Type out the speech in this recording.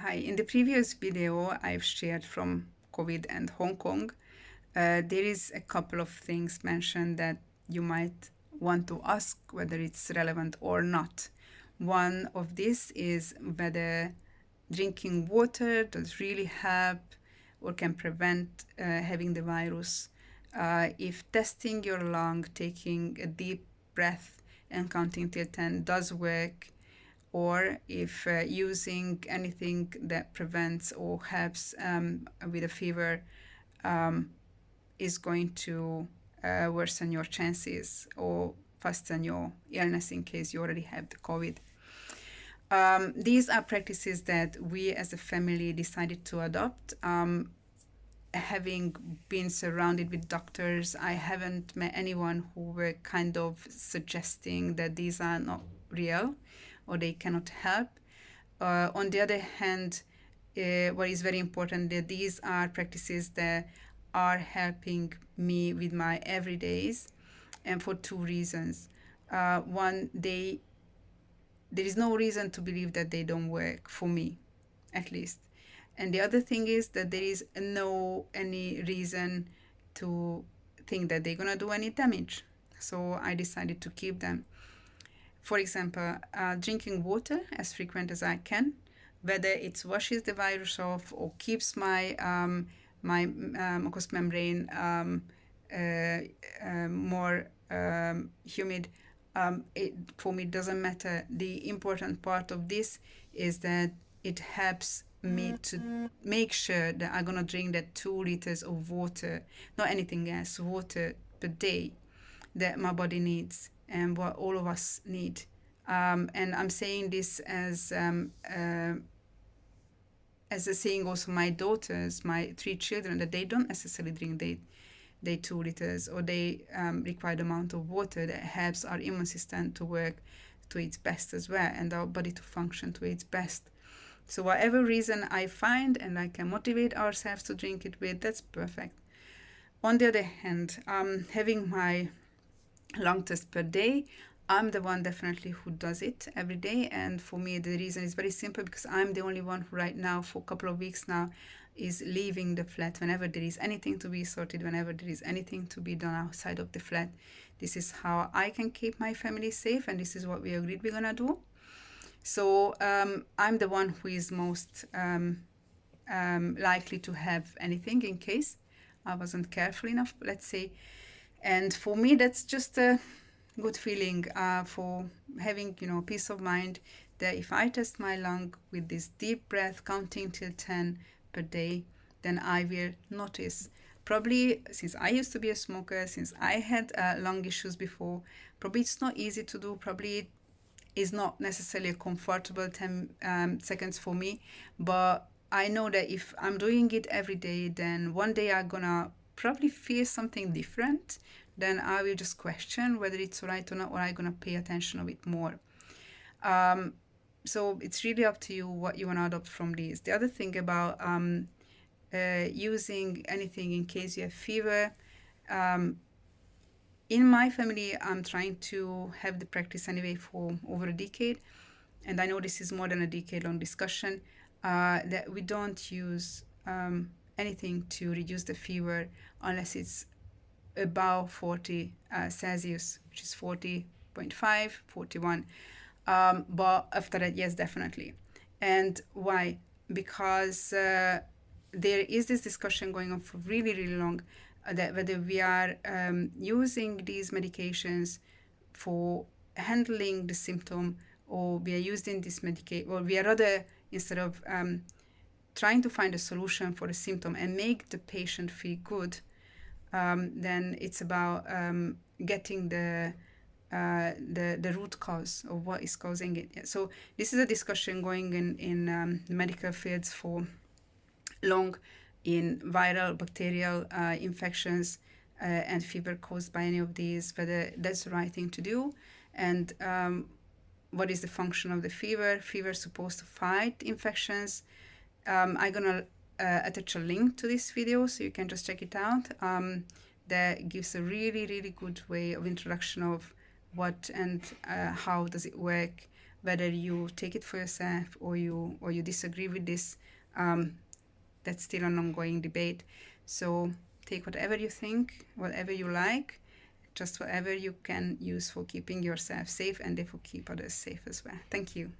Hi, in the previous video I've shared from COVID and Hong Kong, there is a couple of things mentioned that you might want to ask whether it's relevant or not. One of this is whether drinking water does really help or can prevent having the virus. If testing your lung, taking a deep breath and counting till 10 does work, or if using anything that prevents or helps with a fever is going to worsen your chances or fasten your illness in case you already have the COVID. These are practices that we as a family decided to adopt. Having been surrounded with doctors, I haven't met anyone who were kind of suggesting that these are not real or they cannot help. On the other hand, what is very important that these are practices that are helping me with my everydays, and for two reasons. One, there is no reason to believe that they don't work for me, at least. And the other thing is that there is no any reason to think that they're gonna do any damage. So I decided to keep them. For example, drinking water as frequent as I can, whether it washes the virus off or keeps my mucous membrane more humid. It for me doesn't matter. The important part of this is that it helps me to make sure that I'm gonna drink that 2 liters of water, not anything else, water per day that my body needs and what all of us need. And I'm saying this as a saying also my daughters, my 3 children, that they don't necessarily drink they 2 liters or they require the amount of water that helps our immune system to work to its best as well and our body to function to its best. So whatever reason I find and I can motivate ourselves to drink it with, that's perfect. On the other hand, having my lung test per day, I'm the one definitely who does it every day. And for me, the reason is very simple because I'm the only one who right now for a couple of weeks now is leaving the flat whenever there is anything to be sorted, whenever there is anything to be done outside of the flat. This is how I can keep my family safe, and this is what we agreed we're gonna do. So I'm the one who is most likely to have anything in case I wasn't careful enough, let's say. And for me, that's just a good feeling for having, peace of mind that if I test my lung with this deep breath, counting till 10 per day, then I will notice. Probably since I used to be a smoker, since I had lung issues before, probably it's not easy to do. Probably it is not necessarily a comfortable 10 seconds for me, but I know that if I'm doing it every day, then one day I'm gonna probably feel something different. Then I will just question whether it's right or not, or I'm gonna pay attention a bit more. So it's really up to you what you want to adopt from these. The other thing about using anything in case you have fever, in my family, I'm trying to have the practice anyway for over a decade, and I know this is more than a decade long discussion, that we don't use anything to reduce the fever unless it's above 40 Celsius, which is 40.5, 41. But after that, yes, definitely. And why? Because there is this discussion going on for really, really long that whether we are using these medications for handling the symptom, or we are using this medication, or we are rather, instead of trying to find a solution for the symptom and make the patient feel good, then it's about getting the root cause of what is causing it. So this is a discussion going in medical fields for long, in viral, bacterial infections and fever caused by any of these, whether that's the right thing to do, and what is the function of the fever. Fever is supposed to fight infections. I'm gonna attach a link to this video so you can just check it out. That gives a really, really good way of introduction of what and how does it work, Whether you take it for yourself or you disagree with this, that's still an ongoing debate. So take whatever you think, whatever you like, just whatever you can use for keeping yourself safe and therefore keep others safe as well. Thank you.